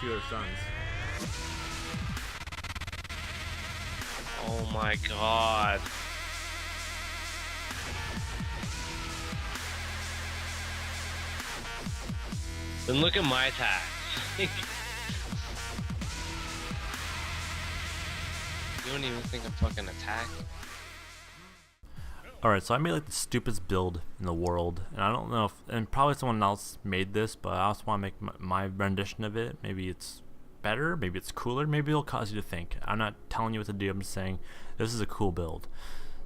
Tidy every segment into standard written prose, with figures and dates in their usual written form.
few other stuns. Oh my god. Then look at my attacks. You don't even think I'm fucking attacking. Alright, so I made like the stupidest build in the world, and I don't know if, and probably someone else made this, but I also want to make my rendition of it. Maybe it's better, maybe it's cooler, maybe it'll cause you to think. I'm not telling you what to do, I'm just saying this is a cool build.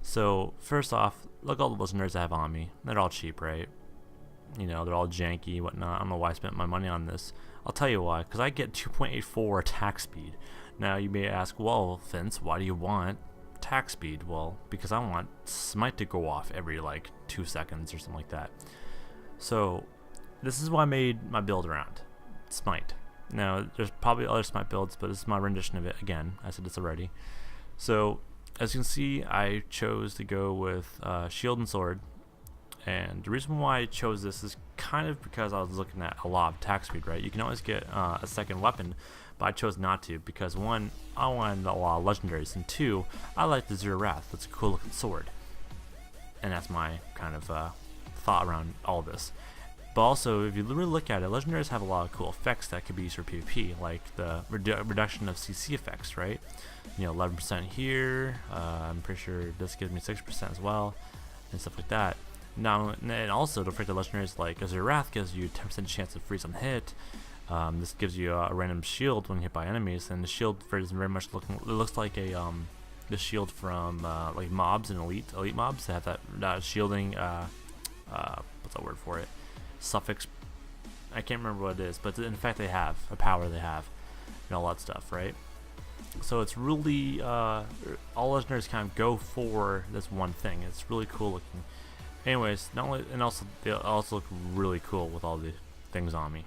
So first off, look at all the listeners I have on me. They're all cheap, right? You know, they're all janky, whatnot. I don't know why I spent my money on this. I'll tell you why, because I get 2.84 attack speed. Now you may ask, well, Vince, why do you want attack speed? Well, because I want Smite to go off every like 2 seconds or something like that. So this is what I made my build around, Smite. Now there's probably other Smite builds, but this is my rendition of it. Again, I said this already. So as you can see, I chose to go with shield and sword, and the reason why I chose this is kind of because I was looking at a lot of attack speed, right? You can always get a second weapon, but I chose not to because one, I wanted a lot of legendaries, and two, I like the Azurewrath. That's a cool looking sword, and that's my kind of thought around all this. But also, if you really look at it, legendaries have a lot of cool effects that could be used for PvP, like the reduction of CC effects, right? You know, 11% here. I'm pretty sure this gives me 6% as well, and stuff like that. Now, and also, don't forget the legendaries like Azurewrath gives you 10% chance of freeze on hit. This gives you a random shield when hit by enemies, and the shield is very much it looks like a the shield from like mobs and elite mobs that have that shielding what's that word for it? Suffix. I can't remember what it is, but in fact they have a power they have, and all that stuff, right? So it's really all legendaries kind of go for this one thing. It's really cool looking. Anyways, not only, and also they also look really cool with all the things on me.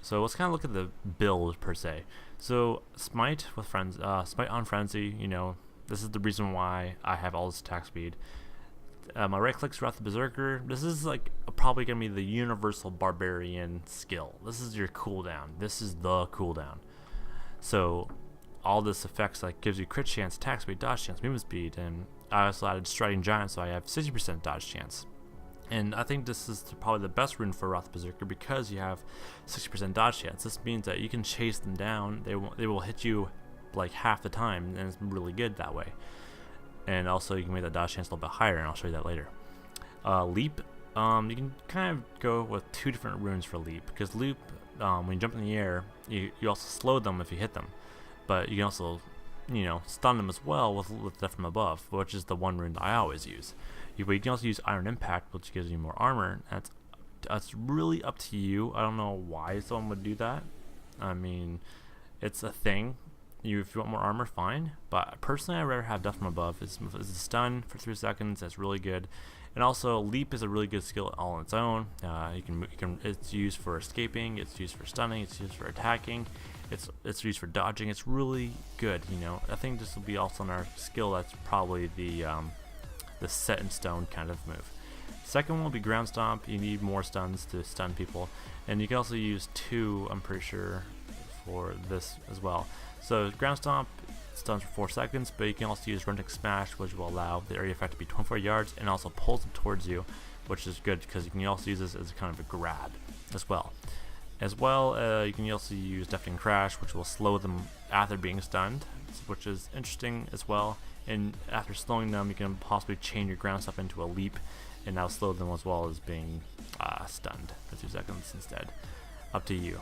So let's kind of look at the build per se. So Smite with friends, Smite on Frenzy. You know, this is the reason why I have all this attack speed. My right click's Wrath of Berserker. This is like probably gonna be the universal Barbarian skill. This is your cooldown. This is the cooldown. So all this effects like gives you crit chance, attack speed, dodge chance, movement speed, and I also added Striding Giant, so I have 60% dodge chance. And I think this is probably the best rune for Wrath of Berserker because you have 60% dodge chance. This means that you can chase them down. They will hit you like half the time, and it's really good that way. And also you can make that dodge chance a little bit higher, and I'll show you that later. Leap, you can kind of go with two different runes for Leap, because Leap, when you jump in the air, you also slow them if you hit them, but you can also, you know, stun them as well with Death from Above, which is the one rune that I always use. But you can also use Iron Impact, which gives you more armor. That's really up to you. I don't know why someone would do that. I mean, it's a thing. If you want more armor, fine. But personally, I'd rather have Death from Above. It's a stun for 3 seconds. That's really good. And also, Leap is a really good skill all on its own. It's used for escaping. It's used for stunning. It's used for attacking. It's used for dodging. It's really good. You know, I think this will be also in our skill. That's probably the set in stone kind of move. Second one will be Ground Stomp. You need more stuns to stun people, and you can also use 2, I'm pretty sure, for this as well. So Ground Stomp stuns for 4 seconds, but you can also use Running Smash, which will allow the area effect to be 24 yards and also pulls them towards you, which is good because you can also use this as kind of a grab as well. You can also use Deafening Crash, which will slow them after being stunned, which is interesting as well. And after slowing them, you can possibly chain your Ground Stomp into a Leap, and that'll slow them as well as being stunned for 2 seconds instead. Up to you.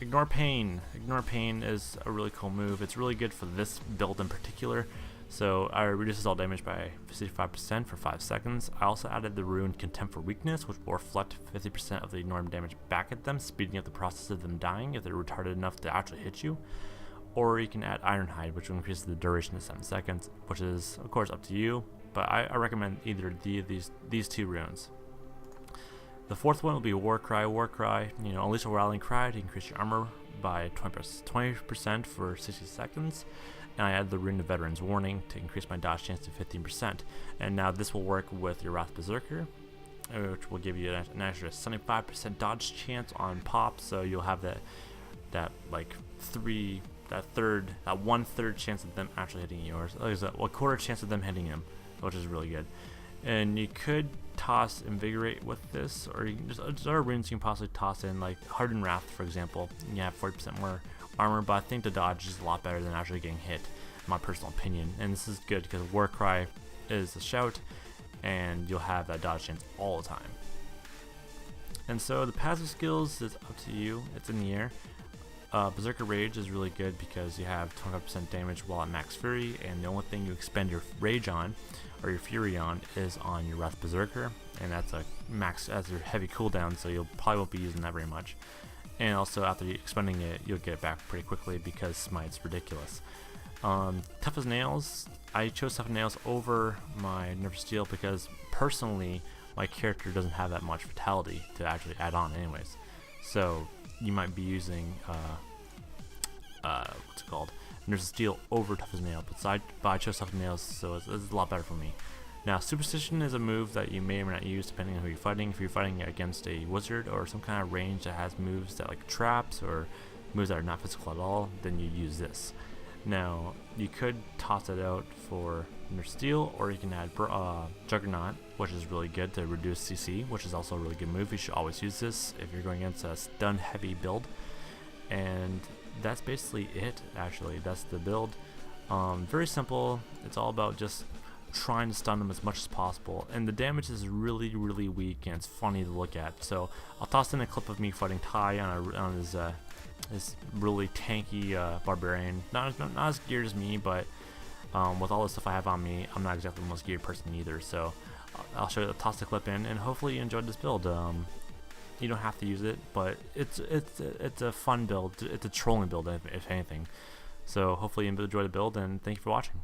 Ignore Pain. Ignore Pain is a really cool move. It's really good for this build in particular. So I reduces all damage by 55% for 5 seconds. I also added the rune Contempt for Weakness, which will reflect 50% of the ignored damage back at them, speeding up the process of them dying if they're retarded enough to actually hit you. Or you can add Ironhide, which will increase the duration to 7 seconds, which is of course up to you, but I recommend either these 2 runes. The fourth one will be Warcry. Warcry, you know, unleash a rallying cry to increase your armor by 20% for 60 seconds. And I add the rune of Veteran's Warning to increase my dodge chance to 15%. And now this will work with your Wrath Berserker. which will give you an extra 75% dodge chance on pop. So you'll have that like 1/3 chance of them actually hitting you, or a quarter chance of them hitting him, which is really good. And you could toss Invigorate with this, or you can just other runes you can possibly toss in, like Hardened Wrath, for example. You have 40% more armor, but I think the dodge is a lot better than actually getting hit, in my personal opinion. And this is good because Warcry is a shout, and you'll have that dodge chance all the time. And so the passive skills is up to you. It's in the air. Berserker Rage is really good because you have 25% damage while at max fury, and the only thing you expend your rage on, or your fury on, is on your Wrath Berserker, and that's a max as your heavy cooldown, so you'll probably won't be using that very much. And also after expending it, you'll get it back pretty quickly because Smite's ridiculous. Tough as Nails, I chose Tough as Nails over my Nerf Steel because personally my character doesn't have that much vitality to actually add on anyways. So you might be using what's it called, Nerf Steel over Tough as Nails, but I chose Tough as Nails, so it's a lot better for me. Now, Superstition is a move that you may or may not use depending on who you're fighting. If you're fighting against a wizard or some kind of range that has moves that like traps or moves that are not physical at all, then you use this. Now, you could toss it out for Nerf Steel, or you can add Juggernaut, which is really good to reduce CC, which is also a really good move. You should always use this if you're going against a stun heavy build. And that's basically it, actually. That's the build. Very simple. It's all about just trying to stun them as much as possible, and the damage is really weak, and it's funny to look at. So I'll toss in a clip of me fighting Ty on his really tanky Barbarian. Not as geared as me, but with all the stuff I have on me, I'm not exactly the most geared person either. So I'll toss the clip in, and hopefully you enjoyed this build. You don't have to use it, but it's a fun build. It's a trolling build, if anything. So hopefully you enjoy the build, and thank you for watching.